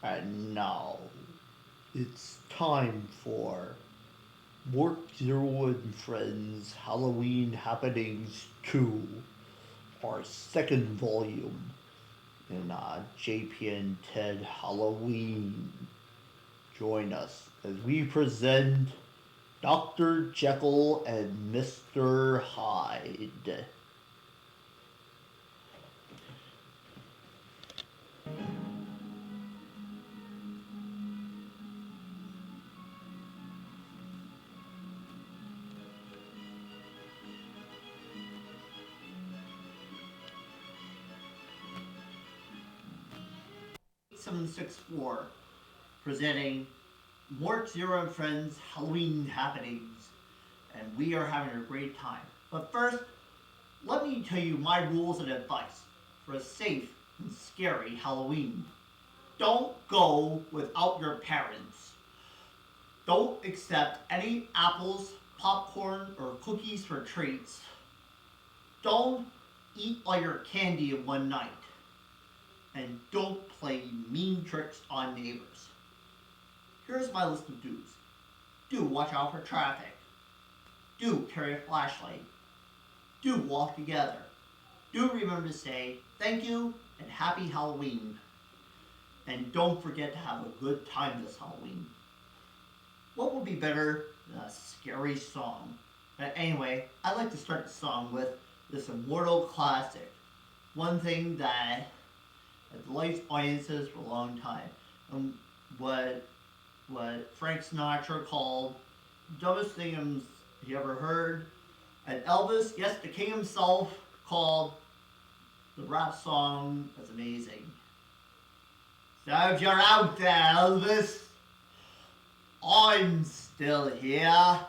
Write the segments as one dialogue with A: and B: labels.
A: And now it's time for Mork Zero and Friends Halloween Happenings 2, our second volume in JPN Ted Halloween. Join us as we present Dr. Jekyll and Mr. Hyde. Seven 6 4 presenting Mort Zero and Friends Halloween Happenings, and we are having a great time. But first, let me tell you my rules and advice for a safe and scary Halloween. Don't go without your parents. Don't accept any apples, popcorn, or cookies for treats. Don't eat all your candy in one night. And don't play mean tricks on neighbors. Here's my list of do's. Do watch out for traffic. Do carry a flashlight. Do walk together. Do remember to say thank you and happy Halloween. And don't forget to have a good time this Halloween. What would be better than a scary song? But anyway, I'd like to start the song with this immortal classic. One thing that delights audiences for a long time. What Frank Sinatra called dumbest thing he ever heard. And Elvis, yes, the king himself, called the rap song as amazing. So if you're out there, Elvis, I'm still here.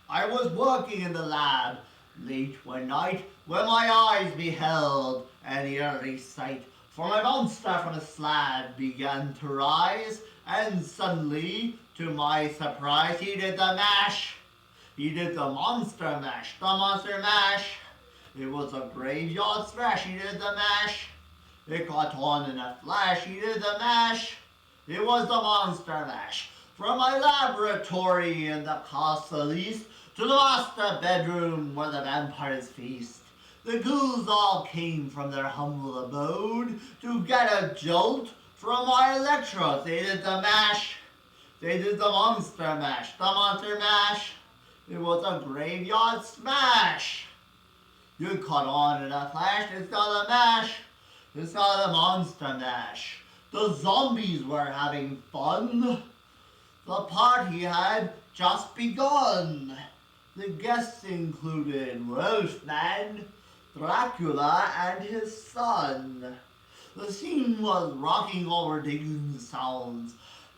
A: I was working in the lab late one night when my eyes beheld an eerie sight. For my monster from the slab began to rise, and suddenly, to my surprise, he did the mash. He did the monster mash, the monster mash. It was a graveyard smash, he did the mash. It caught on in a flash, he did the mash. It was the monster mash. From my laboratory in the castle east to the master bedroom where the vampires feast. The ghouls all came from their humble abode to get a jolt from my electrodes. They did the mash. They did the monster mash, the monster mash. It was a graveyard smash. You caught on in a flash. It's not a mash. It's not a monster mash. The zombies were having fun. The party had just begun. The guests included Wolfman, Dracula, and his son. The scene was rocking over digging sounds.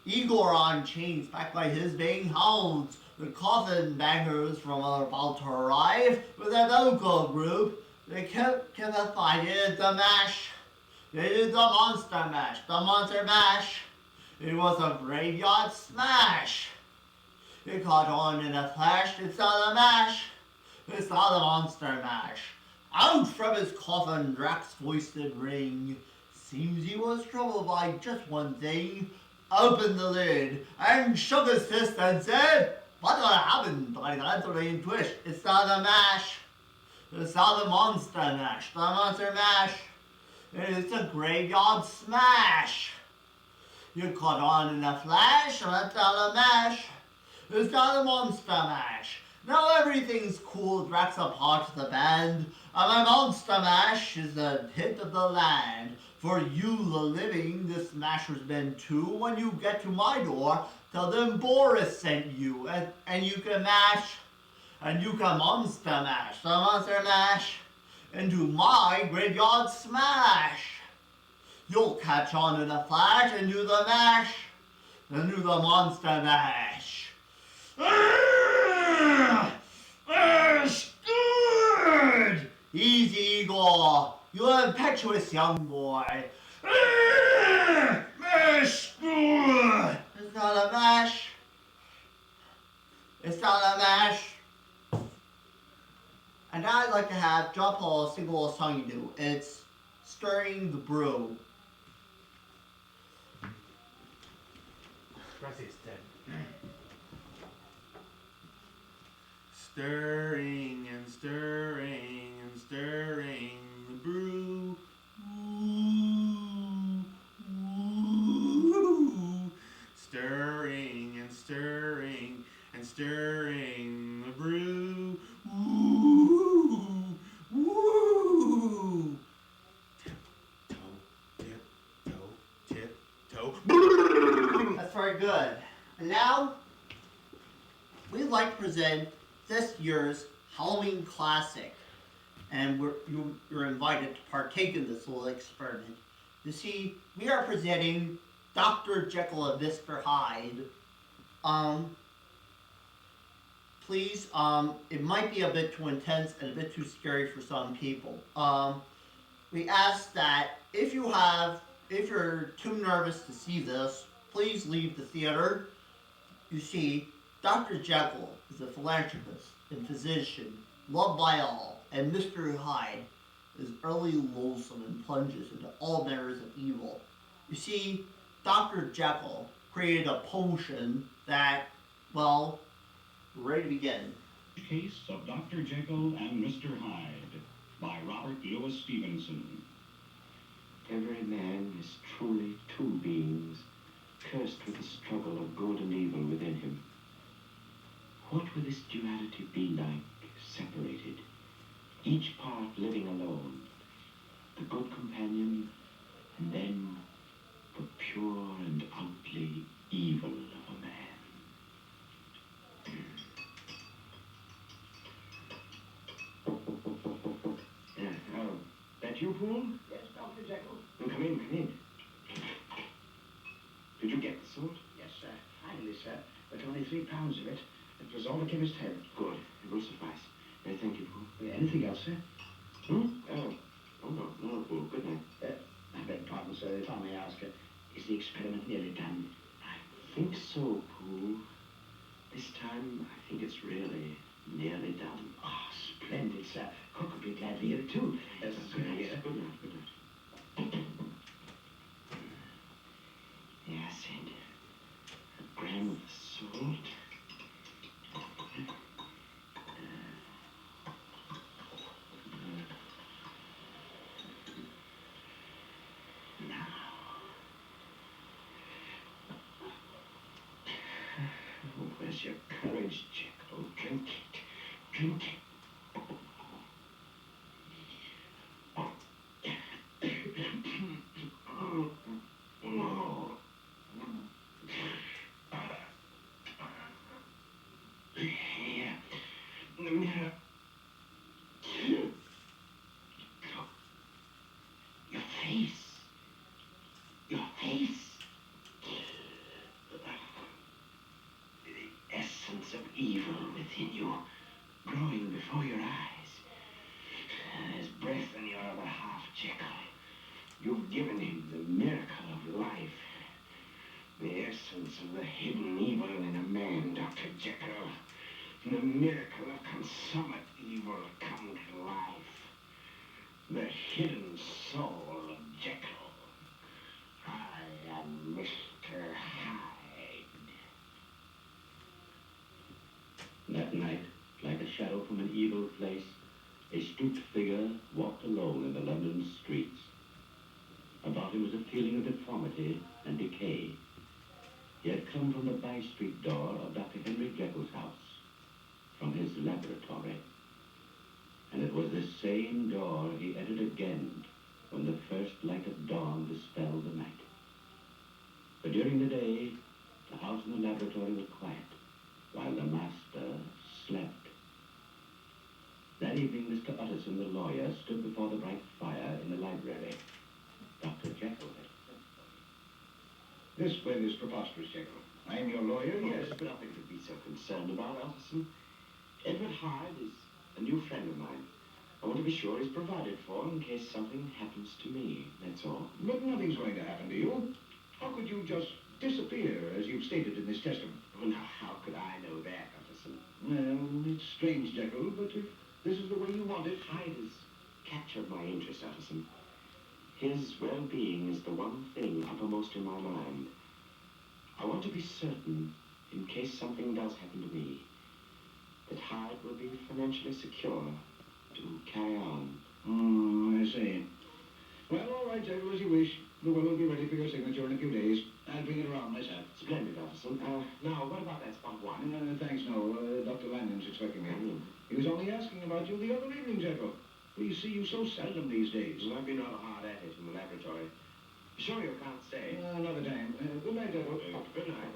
A: Igor on chains backed by his baying hounds. The coffin bangers from are about to arrive with their vocal group. They kept fighting the mash. They did the monster mash, the monster mash. It was a graveyard smash. It caught on in a flash. It's not a mash. It's not a monster mash. Out from his coffin, Drax's voice did ring. Seems he was troubled by just one thing. Opened the lid and shook his fist and said, "What's gonna happen?" I answered in twist. It's not a mash. It's not a monster mash. The monster mash. It's a graveyard smash. You caught on in a flash, and that's not a mash. It's not a monster mash. Now everything's cool, Drax a part of the band. And my monster mash is the hit of the land. For you, the living, this masher's been too. When you get to my door, tell them Boris sent you. And you can mash, and you can monster mash, the monster mash, into my graveyard smash. You'll catch on in a flash and do the mash, and do the monster mash. Good! Easy, Igor. You impetuous young boy. Mash good! It's not a mash. It's not a mash. And And I'd like to have John Paul sing a little song you do. It's Stirring the Brew.
B: Grassie's dead.
C: Stirring and stirring and stirring the brew. Ooh, ooh. Stirring and stirring and stirring the brew. Ooh, ooh. Tiptoe.
A: That's very good. And now, we'd like to present this year's Halloween Classic. And you're invited to partake in this little experiment. You see, we are presenting Dr. Jekyll and Mr. Hyde. Please, it might be a bit too intense and a bit too scary for some people. We ask that if you're too nervous to see this, please leave the theater. You see, Dr. Jekyll is a philanthropist and physician, loved by all, and Mr. Hyde is utterly loathsome and plunges into all manners of evil. You see, Dr. Jekyll created a potion that, well, we're ready to begin.
D: Case of Dr. Jekyll and Mr. Hyde by Robert Louis Stevenson.
E: Every man is truly two beings, cursed with the struggle of good and evil within him. What would this duality be like, separated, each part living alone, the good companion, and then the pure and outly evil of a man? Oh, that you, Poole?
F: Yes, Dr. Jekyll?
E: Well, come in, come in. Did you get the salt?
F: Yes, sir. Finally, sir. But only 3 pounds of it. It was all the chemist had.
E: Good. It will suffice. Thank you, Poole.
F: Anything else, sir?
E: Oh, no, Poole. Good night.
F: I beg pardon, sir, if I may ask, is the experiment nearly done?
E: I think so, Poole. This time, I think it's really nearly done.
F: Ah, splendid, sir. Cook would be glad to hear it, too.
E: Yes,
F: Good to hear.
E: Good night, good night. Yes, and a gram of salt. Now. Oh, where's your courage, Jekyll? Drink it. Drink it. Your face. Your face. The essence of evil within you, growing before your eyes. There's breath in your other half, Jekyll. You've given him the miracle of life. The essence of the hidden evil in a man, Dr. Jekyll. The miracle of consummate evil come to life. The hidden soul of Jekyll. I am Mr. Hyde.
D: That night, like a shadow from an evil place, a stooped figure walked alone in the London streets. About him was a feeling of deformity and decay. He had come from the by-street door of Dr. Henry Jekyll's house, from his laboratory. And it was this same door he entered again when the first light of dawn dispelled the night. But during the day, the house and the laboratory were quiet, while the master slept. That evening, Mr. Utterson, the lawyer, stood before the bright fire in the library. Dr. Jekyll had
F: This way is preposterous, Jekyll. I am your lawyer, yes.
E: There's nothing to be so concerned about, Utterson. Edward Hyde is a new friend of mine. I want to be sure he's provided for in case something happens to me, that's all.
F: But nothing's going to happen to you. How could you just disappear, as you've stated in this testament?
E: Well, now, how could I know that, Utterson?
F: Well, it's strange, Jekyll, but This is the way you want it.
D: Hyde has captured my interest, Utterson. His well-being is the one thing uppermost in my mind. I want to be certain, in case something does happen to me, that Hyde will be financially secure to carry on.
F: I see. Well, all right, Jekyll, as you wish. The will be ready for your signature in a few days. I'll bring it around myself.
D: Splendid, Utterson. Now, what about that spot one?
F: Thanks, no. Dr. Lanyon's expecting me. He was only asking about you the other evening, Jekyll. We see you so seldom these days.
D: Well, I've been rather hard at it in the laboratory. Sure you can't stay.
F: Another time. Good night, Jekyll.
D: Good night.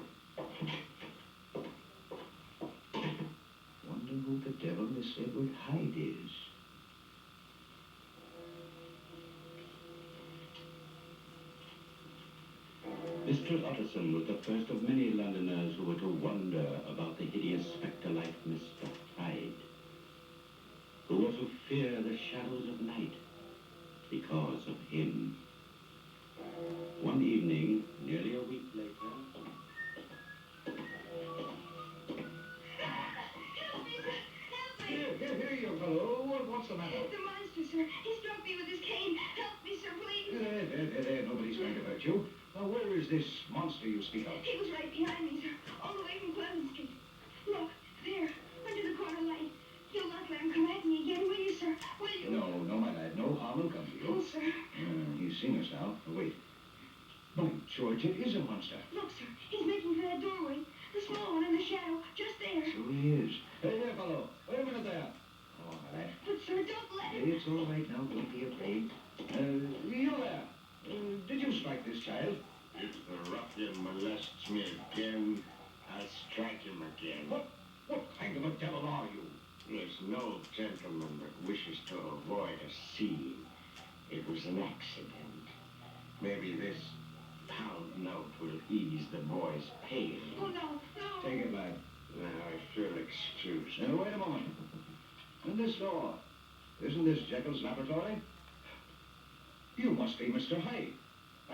E: Wonder who the devil this Edward Hyde is.
D: Mr. Utterson was the first of many Londoners who were to wonder about the hideous spectre-like Mr. Hyde, who were to fear the shadows of night because of him. One evening, nearly a week later...
B: Help me, sir! Help me!
F: Here, young fellow. What's the matter?
B: The monster, sir. He struck me with his cane. Help me, sir, please.
F: There. Nobody's going to hurt you. Now, where is this monster you speak of?
B: He was right behind me, sir. All the way from Clement Street. Look, there, under the corner light. You'll not let him come at me again, will you, sir? Will you?
F: No, my lad. No harm will come to
B: Oh,
F: you.
B: sir.
F: He's seen us now. Wait. By George, it is a monster.
B: Look, sir. He's making for that doorway. The small one in the shadow. Just there.
F: So he is. Hey there, fellow. Wait a minute there. Oh, my lad.
B: But, sir, don't let him.
F: It's all right now. Don't be afraid. You there. Did you strike this child?
E: If the ruffian molests me again, I'll strike him again.
F: What kind of a devil are you?
E: There's no gentleman that wishes to avoid a scene. It was an accident. Maybe this pound note will ease the boy's pain.
B: Oh, no.
F: Take it, lad.
E: Now, if you'll excuse me.
F: Now, wait a moment. And this door. Isn't this Jekyll's laboratory? You must be Mr. Hyde.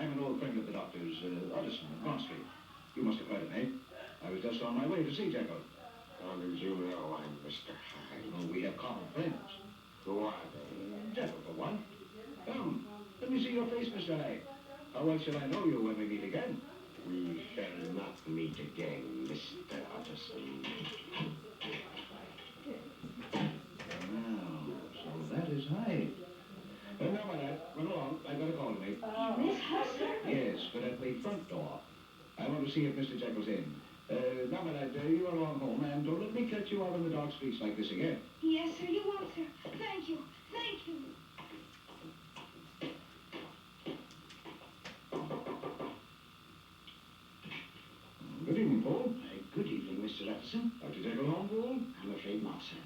F: I'm an old friend of the doctor's, Utterson, of Bond Street. You must have heard of me. I was just on my way to see Jekyll.
E: How did you know I'm Mr. Hyde?
F: Oh, we have common friends.
E: Who are they?
F: Jekyll, for one. Come, let me see your face, Mr. Hyde. How else shall I know you when we meet again?
E: We shall not meet again, Mr. Utterson.
F: Now, so that is Hyde. Now, my lad, run along. I've got a call to make.
B: This house, sir?
F: Yes, but at the front door. I want to see if Mr. Jekyll's in. Now, my lad, you are on home, and don't let me catch you out on the dark streets like this again.
B: Yes, sir, you won't, sir. Thank you. Thank you.
F: Good evening, Paul.
E: Good evening, Mr. Utterson.
F: Dr. Jekyll home, Paul?
E: I'm afraid not, sir.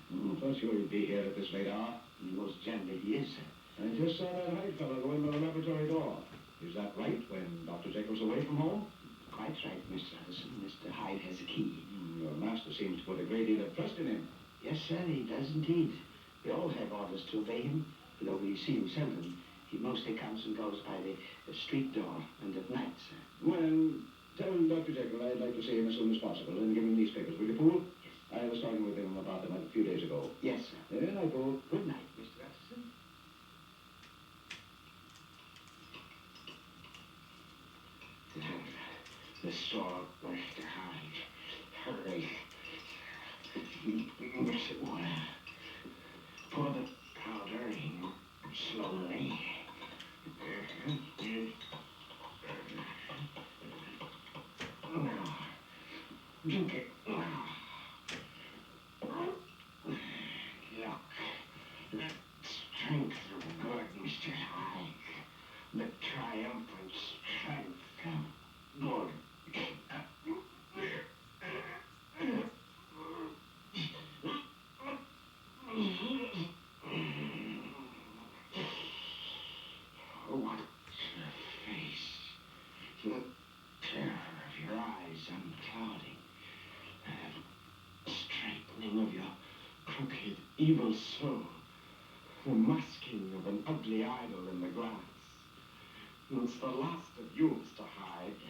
F: Thought you would be here at this late hour.
E: Most generally he is, sir.
F: I just saw that Hyde fellow go in by the laboratory door. Is that right, when Dr. Jekyll's away from home?
E: Quite right, Mr. Utterson. Mr. Hyde has a key.
F: Your master seems to put a great deal of trust in him.
E: Yes, sir, he does indeed. We all have orders to obey him, though we see him seldom. He mostly comes and goes by the street door and at night, sir.
F: Well, tell Dr. Jekyll I'd like to see him as soon as possible and give him these papers, will you, Paul?
E: Yes.
F: I was talking with him about them a few days ago.
E: Yes, sir.
F: Good night, Paul.
E: Good night, Mr. Utterson. The sword, Mr. Hyde. Hurry. Yes, it will. Pour the powder in slowly. Now, drink it. Look, the strength of good, Mr. Hyde. The triumphant strength of good. What your face, the terror of your eyes unclouding, the straightening of your crooked, evil soul, the masking of an ugly idol in the glass. It's the last of you, Mr. Hyde.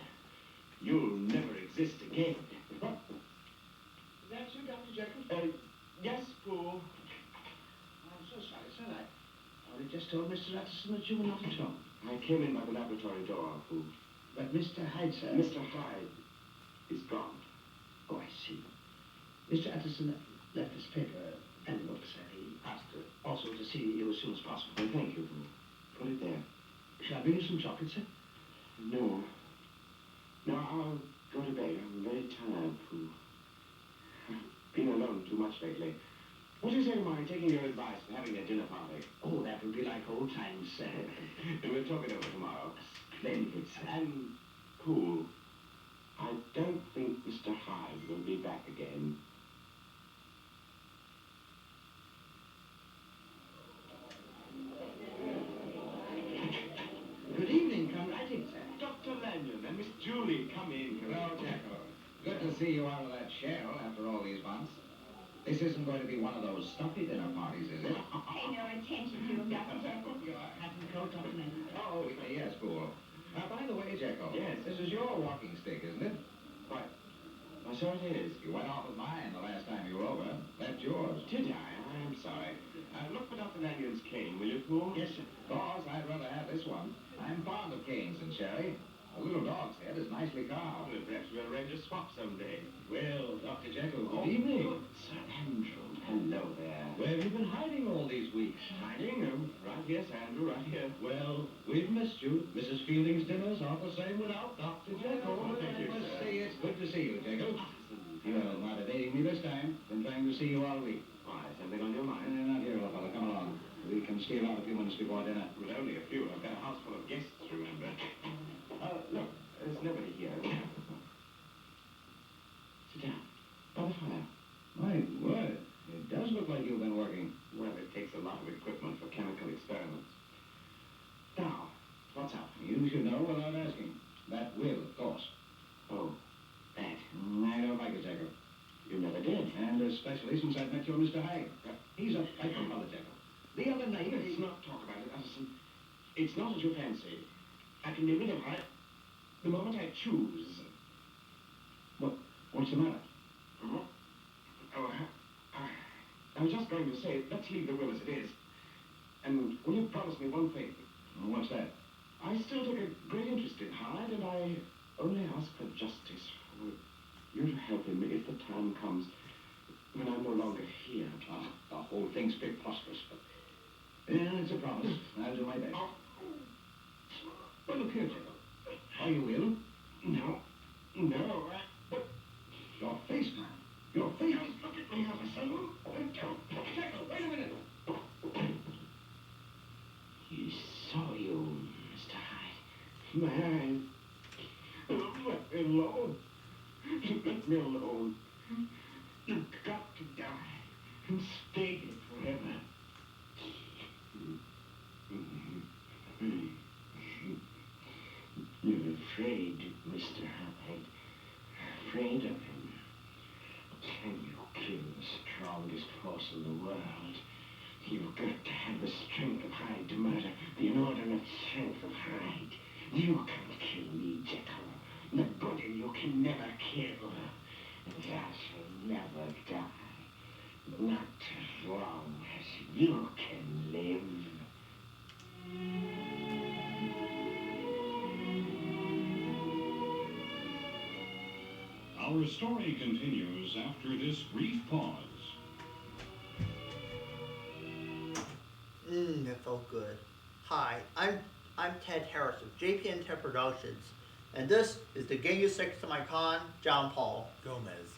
E: You'll never exist again.
F: Is that you, Dr. Jekyll?
E: Yes, Pooh.
F: just told Mr. Utterson that you were not at home.
E: I came in by the laboratory door, Pooh.
F: But Mr. Hyde, sir...
E: Mr. Hyde is gone.
F: Oh, I see. Mr. Utterson left this paper and look, sir. He asked also to see you as soon as possible.
E: Well, thank you, Pooh. Put it there.
F: Shall I bring you some chocolate, sir?
E: No. No, I'll go to bed. I'm very tired, Pooh. I've been alone too much lately. What do you say to my taking your advice and having a dinner party?
F: Oh, that would be like old times, sir.
E: And we'll talk it over tomorrow.
F: Splendid, sir.
E: And, Pooh, I don't think Mr. Hyde will be back again.
F: Good evening, come right in, sir.
E: Dr. Lanyon and Miss Julie, come in.
G: Well, Jacko, good to see you out of that shell after all these months. This isn't going to be one of those stuffy dinner parties, is it?
B: Pay no attention to him, Dr. Jekyll.
F: Hat and coat, Dr. Lanyon.
G: Oh, yes, fool. By the way, Jacko.
E: Yes.
G: This is your walking stick, isn't it?
E: Why, so it is.
G: You went off with mine the last time you were over. That's yours.
E: Did I? I'm sorry. Look for Dr. Lanyon's cane, will you, Pooh?
F: Yes, sir.
G: Boss, I'd rather have this one. I'm fond of canes and sherry. A little dog's head is nicely carved.
E: Well, perhaps we'll arrange a swap someday.
F: Well, Dr. Jekyll,
E: Oh,
F: good evening.
E: good, Sir Andrew. Hello there.
F: Where have you been hiding all these weeks?
E: Hiding? Right here, Sir Andrew, right here.
F: Well, we've missed you. Mrs. Fielding's dinners aren't the same without Dr. Jekyll.
E: Oh, thank you,
G: I must
E: sir.
G: say it's good to see you, Jekyll. Well, not evading me this time. Been trying to see you all week.
E: Why, something on your mind?
G: Not here, old fellow. Come along. We can steal out a few minutes before dinner.
E: Well, only a few. I've got a house full of guests, remember. Look, there's nobody here. Sit down. By the fire.
G: My word. It does look like you've been working.
E: Well, it takes a lot of equipment for chemical experiments. Now, what's up?
G: You should know without asking. That will, of course.
E: Oh, that.
G: I don't like it, Jekyll.
E: You never did.
G: And especially since I've met your Mr. Hyde. He's a fighter fellow, Jekyll. The other night...
E: Let's not talk about it, Utterson. It's not as you fancy. I can be rid of Hyde the moment I choose.
G: What's the matter?
E: Oh, I was just going to say, let's leave the will as it is. And will you promise me one thing?
G: What's that?
E: I still take a great interest in Hyde, and I only ask for justice, for you to help him if the time comes when I'm no longer here.
G: The whole thing's preposterous, but... Yeah, it's a promise. I'll do my best. Well, look here, Jekyll. Are you ill?
E: No.
G: Your face, man. Your face.
E: Look at me, Utterson.
G: Jekyll, wait a minute.
E: You saw you, Mr. Hyde. Man. Let me alone. Let me alone. You've got to die and stay here forever. You're afraid, Mr. Hyde. Afraid of him. Can you kill the strongest force in the world? You've got to have the strength of Hyde to murder the inordinate strength of Hyde. You can kill me, Jekyll. The good in you can never kill. And I shall never die. Not as long as you can live.
H: Our story continues after this brief pause.
A: That felt good. Hi, I'm Ted Harris of JPN Ted Productions, and this is the Genghis next to my con, John Paul Gomez.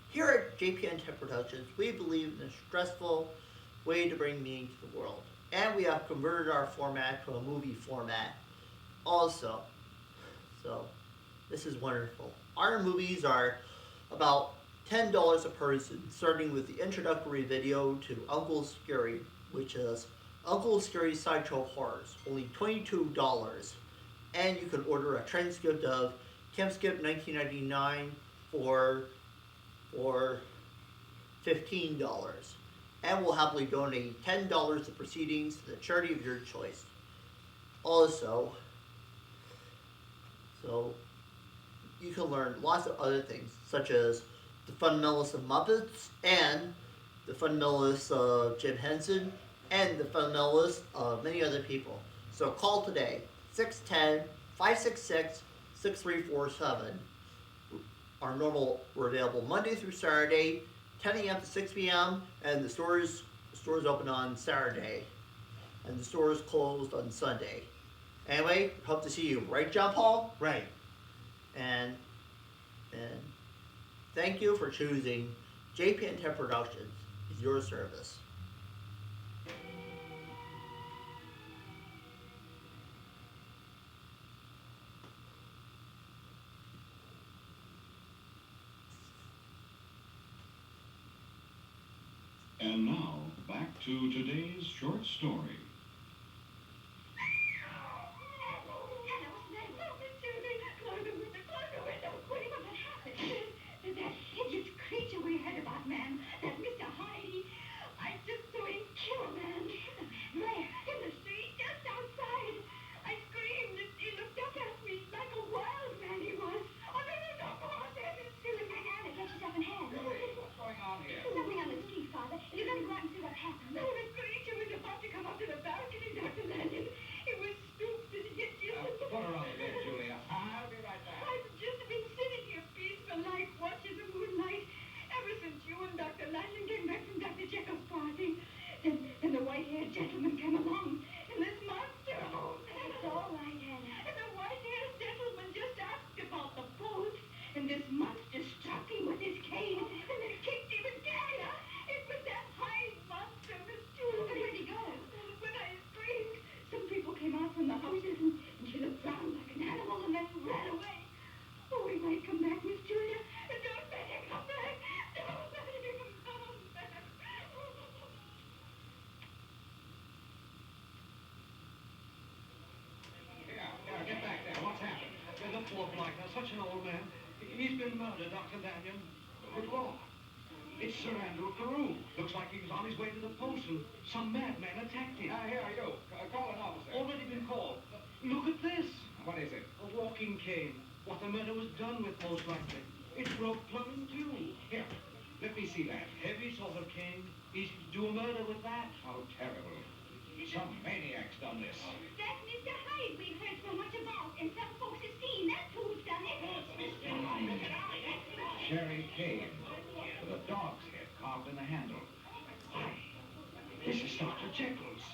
A: Here at JPN Ted Productions, we believe in a stressful way to bring meaning to the world, and we have converted our format to a movie format also. So, this is wonderful. Our movies are about $10 a person, starting with the introductory video to Uncle Scary, which is Uncle Scary's Sideshow Horrors, only $22. And you can order a transcript of Camp Skip 1999 for $15. And we'll happily donate $10 of proceedings to the charity of your choice. Also, so you can learn lots of other things, such as the fundamentals of Muppets and the fundamentalists Jim Henson, and the fundamentalists of many other people. So call today, 610-566-6347. We're available Monday through Saturday, 10 a.m. to 6 p.m., and the stores open on Saturday, and the stores closed on Sunday. Anyway, hope to see you. Right, John Paul?
C: Right.
A: And thank you for choosing JP&T Productions as your service.
H: And now, back to today's short story.
B: That hideous creature we heard about, man. That Mr. Hyde. I just saw him kill a man. There, in the street, just outside. I screamed and he looked up at me like a wild man he was. Oh, no, go on there, Miss Susan. Anna, get yourself in hand.
F: What's going on here?
B: Nothing on the street, Father. You're going to go out and see what happened. No, the creature was about to come up to the balcony, Dr. Lanyon. It was stooped and hit you.
F: Put her on the bed, Julia. I'll be right back.
B: I've just been sitting here peaceful like watching the moonlight ever since you and Dr. Lanyon came back from Dr. Jekyll's party. Then the white-haired gentleman came along, and this monster. Oh, it's all right, Hannah. And the white-haired gentleman just asked about the boat, and this monster struck him with his cane, and then kicked him again. It was that Hyde monster, Miss Julie. Where'd he go? When I screamed, some people came out from the houses, and she looked round like an animal, and then ran away. Oh, he might come back, Miss Julia. Don't let him come back. Don't let him come back.
F: Yeah, get back there. What's happened?
G: The poor blighter, such an old man. He's been murdered, Dr. Lanyon.
F: Good Lord.
G: It's Sir Andrew Carew. Looks like he was on his way to the post and some madman attacked him.
F: Here, you. Call an officer.
G: Already been called. Look at this.
F: What is it?
G: A walking cane. What the murder was done with, most likely. It's broke plumb in two.
F: Here, let me see that.
G: Heavy sort of cane. He's to do a murder with that.
F: How terrible. Some maniac's done this.
B: That's Mr. Hyde we've heard so much about, and some folks have seen. That's who's done it. Mr. Hyde.
F: Cherry cane with a dog's head carved in the handle. Why, this is Dr. Jekyll's.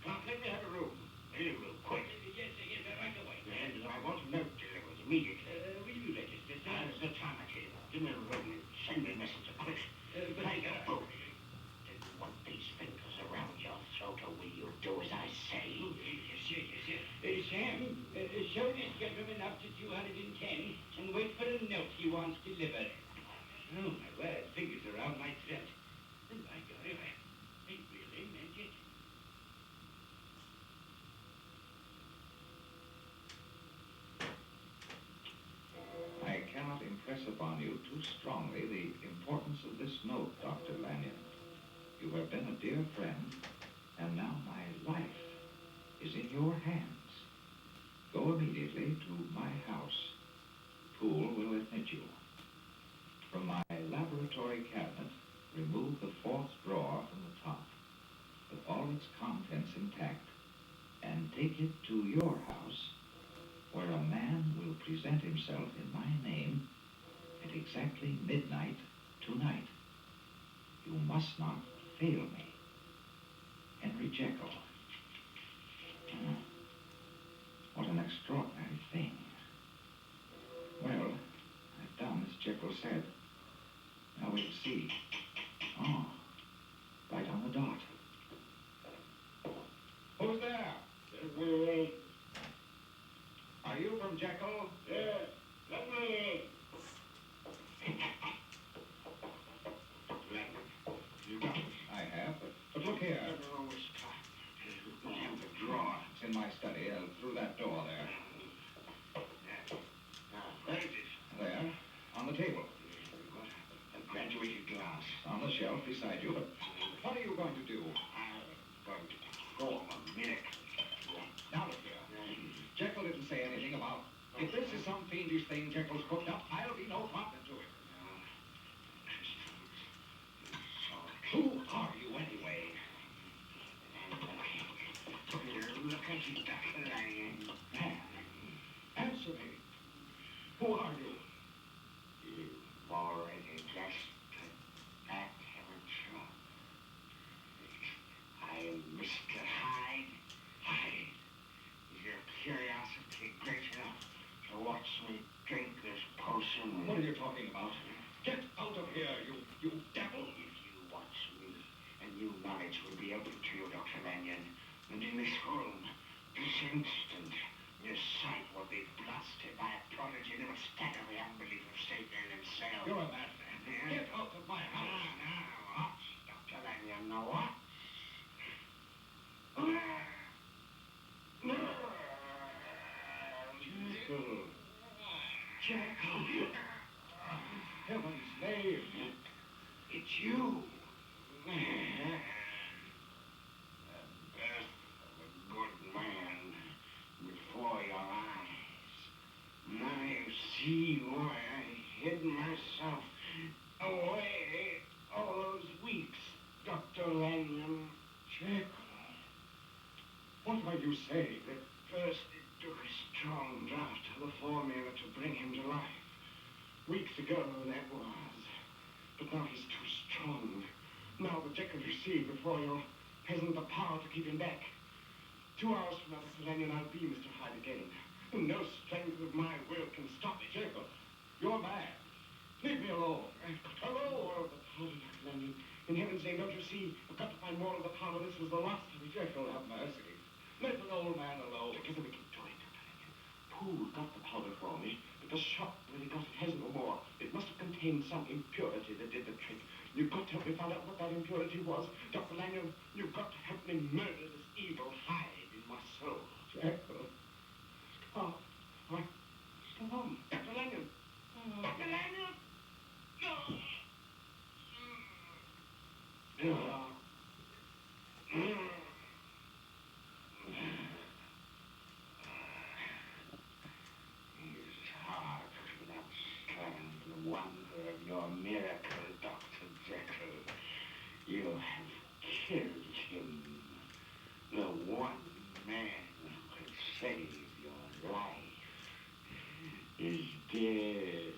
E: Clark, let me have a room. Any room, quick. Yes, right away. And I want a note delivered immediately. Will you register, sir? There's no time, I tell you. Give me a ring and send me a message, quick. Take a book. Don't want these fingers around your throat, or will you do as I say? Yes. Sam, show this gentleman up to 210 and wait for a note he wants delivered. Oh, my word, fingers around my throat. And by golly, I really meant it.
F: I cannot impress upon you too strongly the importance of this note, Dr. Lanyon. You have been a dear friend, and now my life is in your hands. Go immediately to my house. Poole will admit you. From my laboratory cabinet, remove the fourth drawer from the top, with all its contents intact, and take it to your house, where a man will present himself in my name at exactly midnight tonight. You must not fail me. Henry Jekyll. What an extraordinary thing. Well, I've done as Jekyll said. Now we'll see. Oh, right on the dot. Who's there? Are you from Jekyll?
E: Yes, let me.
F: You got it. I have, but look here.
E: The drawer.
F: It's in my study, through that door there.
E: Where is it?
F: There, on the table.
E: A graduated glass.
F: On the shelf beside you. But what are you going to do?
E: I'm going to perform a miracle.
F: Now look here. Jekyll didn't say anything about... If this is some some fiendish thing Jekyll's cooked up, I'll be no partner to it. Who are you, anyway?
E: Look at you, Dr. Lanyon.
F: Answer me. Who are you?
E: You've already guessed that, haven't you? I am Mr. Hyde. Hyde, is your curiosity great enough to watch me drink this potion?
F: What are you talking about? Get out of here, you devil!
E: If you watch me, a new knowledge will be open to you, Dr. Lanyon. And in this room, this instant, your sight will be blasted by a prodigy that will stagger the unbelief of Satan himself.
F: You're a madman. Get out of my house.
E: Now, watch, Dr. Lanyon, now what? Jekyll.
F: Heaven's name.
E: It's you. The birth of a good man before your eyes. Now you see why I hid myself away all those weeks, Dr. Lanyon.
F: Jekyll. What are you saying?
E: At first it took a strong draught of the formula to bring him to life. Weeks ago that was. But now he's too strong. Now the Jekyll you see before you hasn't the power to keep him back. 2 hours from now, Dr. Lanyon, I'll be Mr. Hyde again. And no strength of my will can stop it.
F: Jekyll, you're mad. Leave me alone.
E: I've got more of the powder, Dr. Lanyon. In heaven's name, don't you see? I've got to find more of the powder. This was the last of it.
F: Jekyll, have mercy. Let an old man alone.
E: Together we can do it, Dr. Lanyon. Poole got the powder for me, but the shop where he got it has no more. It must have contained some impurity that did the trick. You've got to help me find out what that impurity was. Dr. Lanyon, you've got to help me murder this evil Hyde in my soul.
F: Jekyll.
E: Oh, what? Come on, Dr. Lanyon. Dr. Lanyon! No! It's hard to understand the wonder of your miracle, Dr. Jekyll. You have killed him. The one man who could save your life is dead.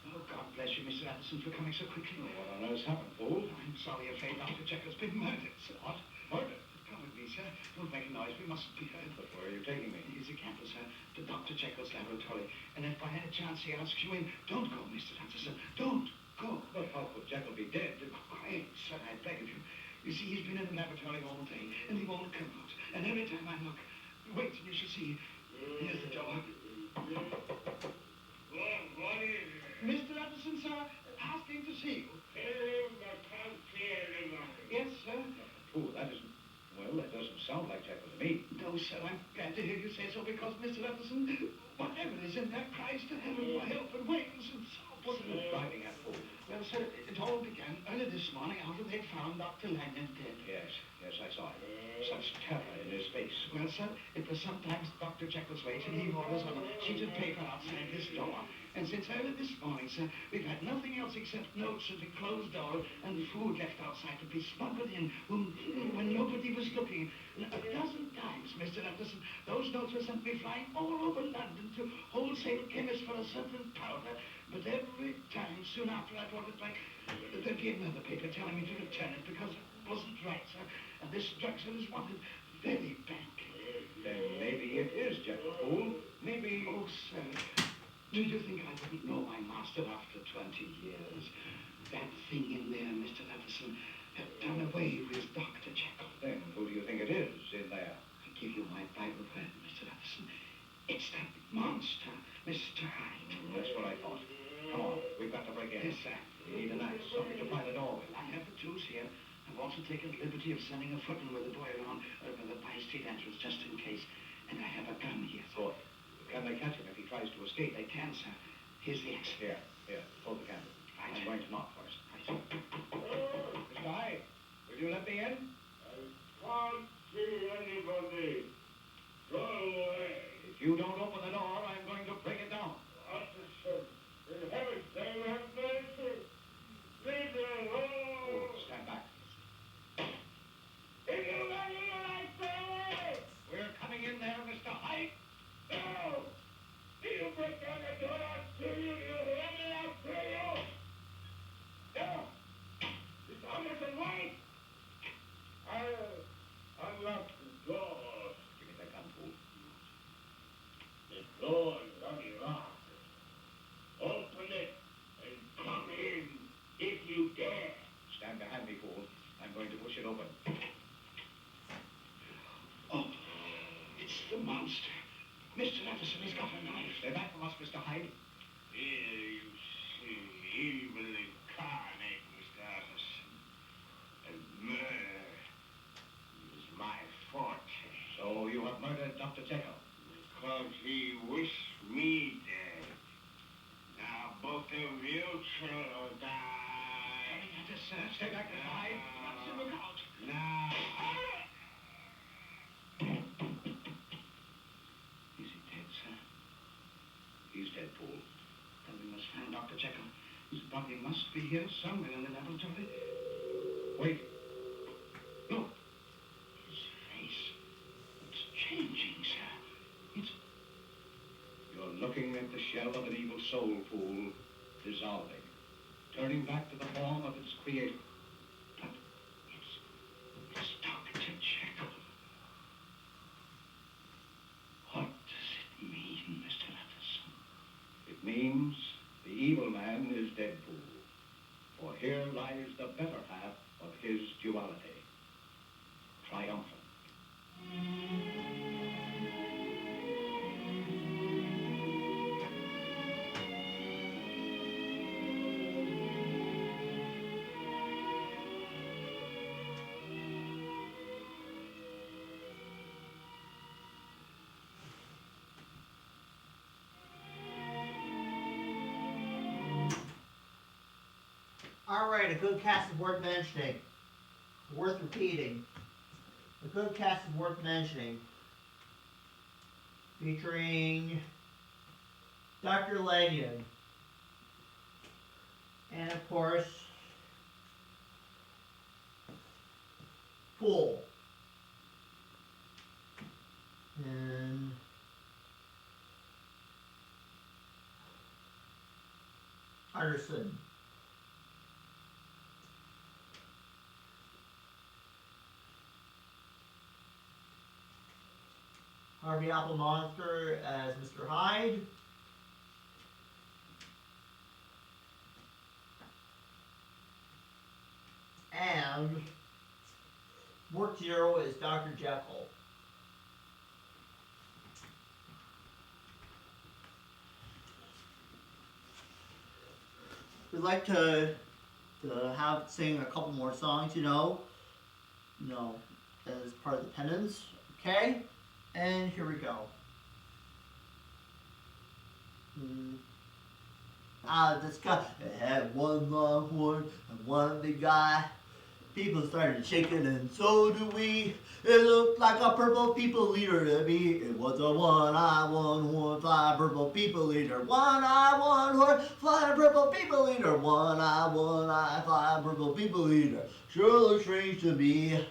F: Oh, God bless you, Mr. Anderson, for coming so quickly.
G: What on earth's happened, Fool?
F: I'm sorry, afraid Dr. Jekyll's been murdered, sir.
G: What? Murdered?
F: Come with me, sir. Don't make a noise. We mustn't be heard.
G: But where are you taking me?
F: Here's a candle, sir, to Dr. Jekyll's laboratory. And if by any chance he asks you in, don't go, Mr. Anderson. Don't go.
G: But how could Jekyll be dead?
F: Quiet, sir, I beg of you. You see, he's been in the laboratory all day, and he won't come out. And every time I look, wait and you shall see. Here's the door.
E: What is it?
F: Mr. Anderson, sir, asking to see you.
E: Tell him I can't hear him.
F: Yes, sir.
G: Fool, that isn't... Well, that doesn't sound like Jekyll to me.
F: No, sir, I'm glad to hear you say so because, Mr. Anderson, whatever is in there cries to heaven for help and wails and sobs.
G: What are you driving at, Fool?
F: Well, sir, it all began early this morning after they'd found Dr. Lanyon dead.
G: Yes, I saw it. Such terror in his face.
F: Well, sir, it was sometimes Dr. Jekyll's way to leave orders on a sheet of paper outside this door. And since early this morning, sir, we've had nothing else except notes at the closed door and food left outside to be smuggled in when nobody was looking. And a dozen times, Mr. Anderson, those notes were sent me flying all over London to wholesale chemists for a certain powder. But every time, soon after I brought it back, there'd be another paper telling me to return it because it wasn't right, sir. And this drug, sir, is wanted very badly.
G: Then maybe it is Jekyll, Fool. Maybe...
F: Oh, sir, do you think I wouldn't know my master after 20 years? That thing in there, Mr. Anderson, had done away with Dr. Jekyll.
G: Then who do you think it is in there?
F: I give you my Bible word, Mr. Anderson. It's that monster, Mr. Hyde.
G: That's what I thought. Come on, we've got to break in.
F: Yes, sir.
G: We need an axe, something to pry the door with.
F: I have the tools here. I've also taken the liberty of sending a footman with a boy around the by street entrance just in case. And I have a gun here.
G: Good. Can they catch him if he tries to escape?
F: They can, sir. Here's the axe.
G: Here, hold the candle.
F: Right.
G: I'm going to knock first.
F: Right.
G: Mr. Hyde, will you let me in?
F: monster. Mr. Utterson, he's got a knife. Stay back from us, Mr. Hyde.
E: Here you see evil incarnate, Mr. Utterson. And murder is my forte.
F: So you have murdered Dr. Jekyll?
E: Because he wished me dead. Now both of you shall die.
F: Stay back, Mr. Hyde. Utterson, look out.
E: Now.
F: Is he dead, sir? He's dead, Paul. Then we must find Dr. Jekyll. His body must be here somewhere in the laboratory. Wait. Look. His face. It's changing, sir. It's... You're looking at the shell of an evil soul, Fool, dissolving, turning back to the form of its creator. But it's Dr. Jekyll. What does it mean, Mr. Utterson? It means the evil man is dead, Fool. For here lies the better half of his duality, triumphant.
A: Alright, a good cast is worth mentioning. Worth repeating. A good cast is worth mentioning. Featuring Dr. Lanyon. And of course, Poole. And Utterson. Harvey Apple Monster as Mr. Hyde. And Work Zero is Dr. Jekyll. We'd like to have sing a couple more songs, you know, as part of the penance, okay? And here we go. This guy had one long horn and one big eye. People started shaking and so do we. It looked like a purple people eater to me. It was a one-eye, one-horn, fly purple people eater. One-eye, one-horn, fly purple people eater. One-eye, fly purple people eater. Sure looks strange to me.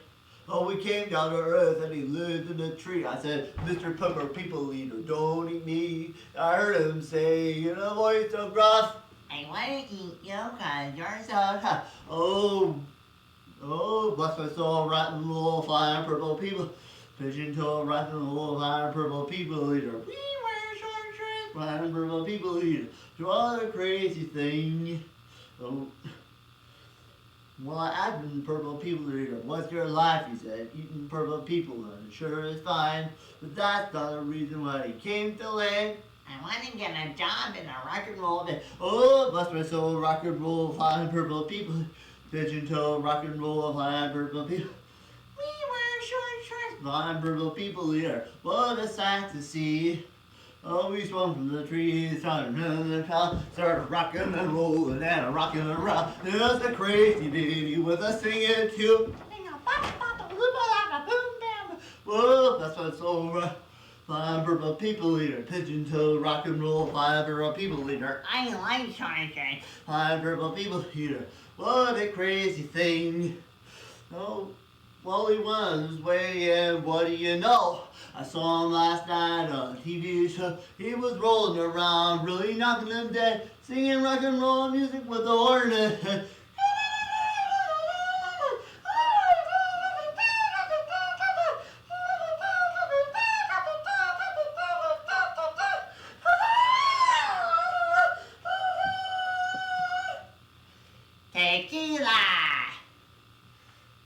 A: Oh, we came down to earth and he lived in a tree. I said, Mr. Pepper People Eater, don't eat me. I heard him say in a voice so gruff, I want to eat you because you're so tough. Oh, bless my soul, rotten little flying purple people. Pigeon toe, rotten little flying purple people eater. We wear short shirts, flying purple people eater. Do all the crazy thing. Oh. Well, I've been purple people eater. What's your life, he said, eating purple people, and it sure is fine. But that's not the reason why he came to land. I want to get a job in a rock and roll band. Oh, bless my soul, rock and roll, flying purple people. Pigeon toe, rock and roll, flying purple people. We wear short shorts, flying purple people eater. What a sight to see. Oh, we swung from the trees, started rocking and rolling and rocking and roll. There's a crazy baby with a singing tune. Whoa, that's what soul, flying purple people eater. Pigeon toe, rock and roll, flying purple people eater. I like Sonic, flying purple people eater. What a crazy thing. Oh, well, he was way, and what do you know? I saw him last night on a TV show. He was rolling around, really knocking them dead, singing rock and roll music with the hornet. Tequila!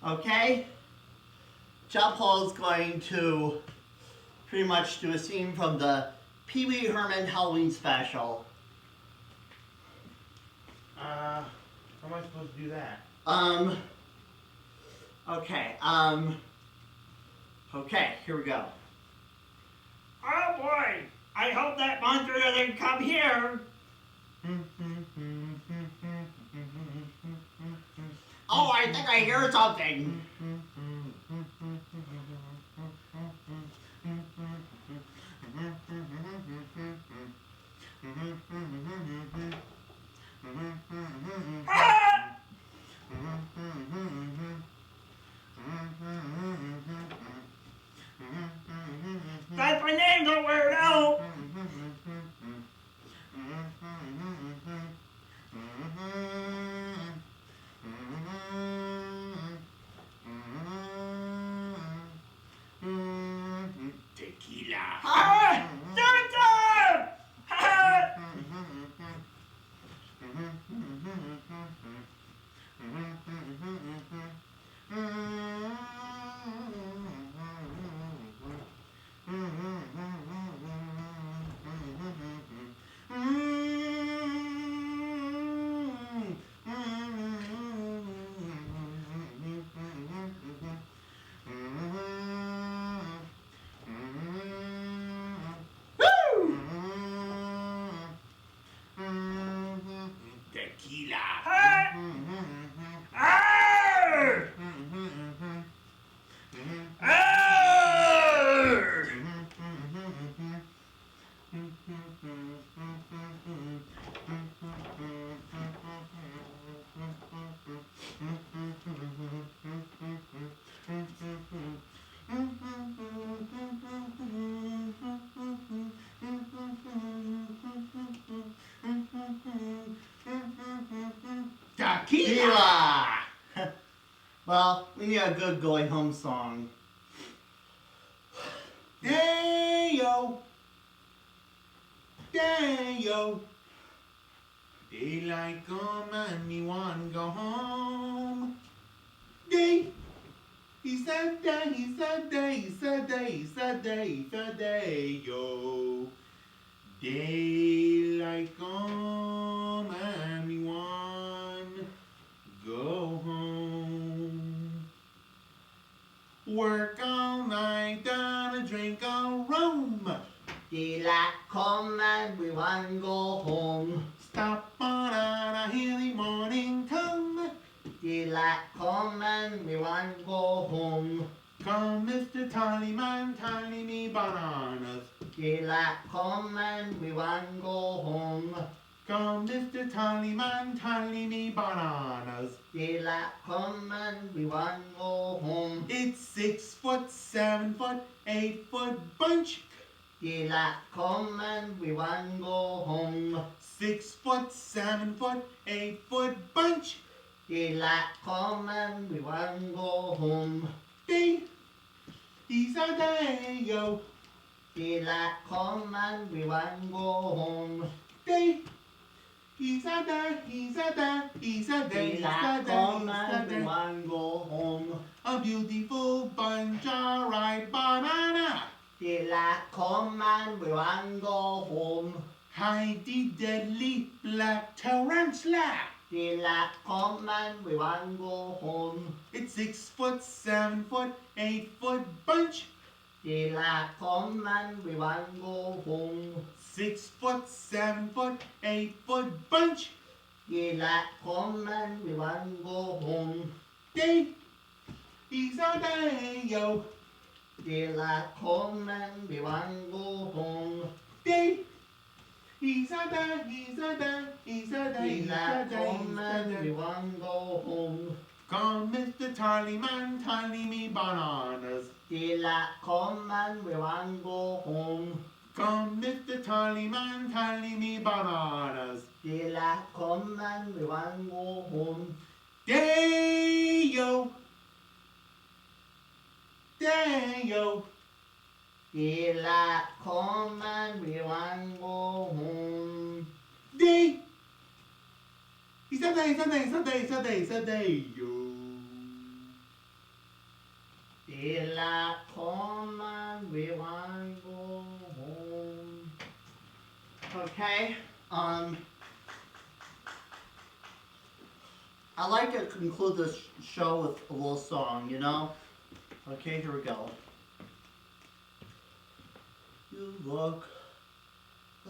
A: Okay? John Paul's going to pretty much to a scene from the Pee Wee Herman Halloween special.
C: How am I supposed to do that?
A: Okay, here we go.
I: Oh boy, I hope that monster doesn't come here.
A: Oh, I think I hear something.
I: Ah! That's my name, don't wear it out.
C: Tequila.
I: Ah! Santa! Ah!
C: Tequila.
I: Ah! Arr! Arr!
A: Tequila! Well, we need a good going home song.
C: Day-o. Day-o. Daylight come and me want go home. Day. He said day, he said day, he said day, he said day, he said day, yo. Daylight come and me want go home. Work all night and a drink of rum.
A: Daylight come and we want go home.
C: Stop on a hilly morning come.
A: Daylight come and we want go home.
C: Come, Mr. Tallyman, tally me bananas.
A: Daylight come and we want go home.
C: Come, Mr. Tallyman, tally me bananas.
A: Daylight come and we want go home.
C: It's 6 foot, 7 foot, 8 foot bunch.
A: Daylight come and we want go home.
C: 6 foot, 7 foot, 8 foot bunch.
A: Daylight come and we want go home.
C: Day, he's a day, yo.
A: Daylight come and we want go home.
C: Day, he's a day, he's a day, he's a day, he's a
A: Daylight
C: day,
A: come
C: he's a
A: and we
C: day.
A: want go home.
C: A beautiful bunch of ripe banana.
A: Daylight come and we want go home.
C: Hide the deadly black tarantula.
A: Daylight come and we want go home.
C: It's 6 foot, 7 foot, 8 foot bunch.
A: Daylight come and we want go home.
C: 6 foot, 7 foot, 8 foot bunch.
A: Daylight come and we want go home.
C: Day, he's a day, yo.
A: Daylight come and we want go home.
C: Day, he's a day, he's a day, he's a day, he's a
A: Daylight
C: day,
A: come and
C: he's a
A: we
C: day.
A: want go home.
C: Come, Mr. Tallyman, tally me bananas.
A: Daylight come and we want go home.
C: Come, Mr. Tallyman, tally me bananas.
A: Daylight come and we want go home.
C: Day, yo. Day, yo.
A: Daylight come and we want go home.
C: Day. It's a day, it's a day, it's a day, it's a day, it's a day, yo.
A: Daylight come and we want go Okay. I like to conclude this show with a little song, you know? Okay, here we go. You look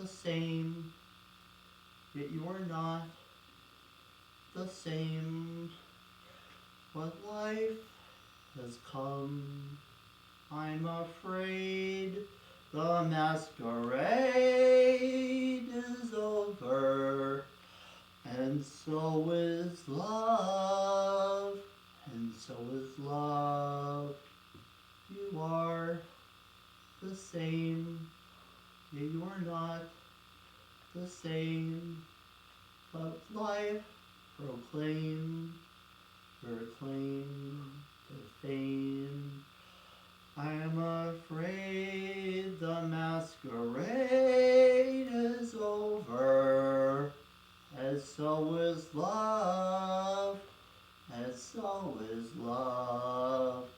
A: the same, yet you are not the same. But life has come. I'm afraid the masquerade is over. And so is love, and so is love. You are the same, yet you are not the same. But life proclaim to fame. I am afraid the masquerade is over. And so is love, and so is love.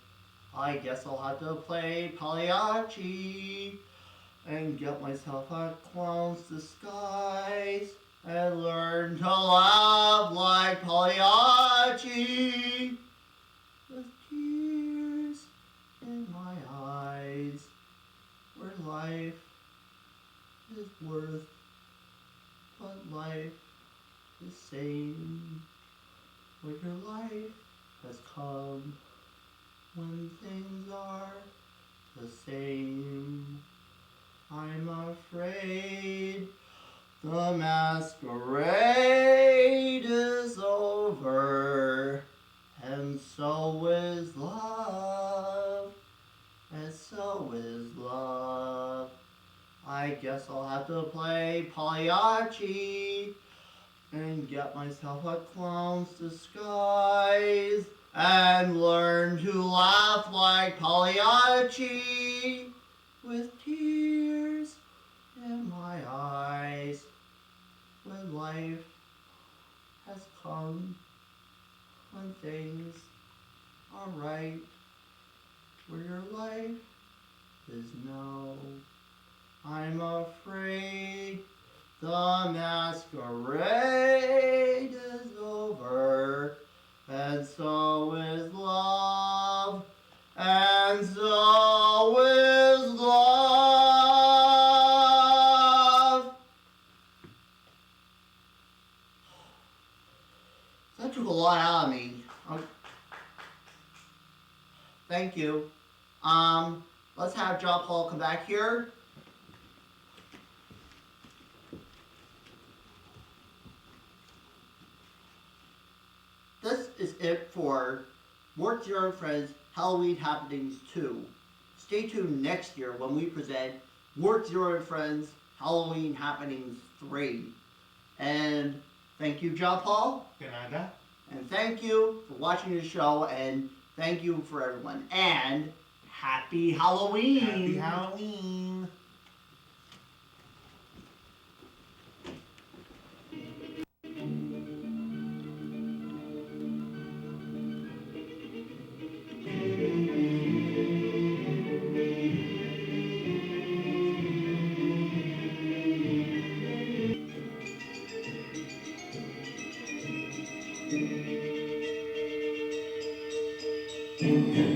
A: I guess I'll have to play Pagliacci and get myself a clown's disguise and learn to laugh like Pagliacci with tears in my eyes, where life is worth but life the same, where your life has come when things are the same. I'm afraid the masquerade is over, and so is love, and so is love. I guess I'll have to play Pagliacci and get myself a clown's disguise and learn to laugh like Pagliacci with tears in my eyes when life has come, when things are right, where your life is no. I'm afraid the masquerade is over, and so is love, and so is love. That took a lot out of me. Thank you. Let's have John Paul come back here. This is it for Mort Zero and Friends Halloween Happenings 2. Stay tuned next year when we present Mort Zero and Friends Halloween Happenings 3. And thank you, John Paul.
C: Canada.
A: And thank you for watching the show, and thank you for everyone. And happy Halloween!
C: Happy Halloween!
A: Yeah.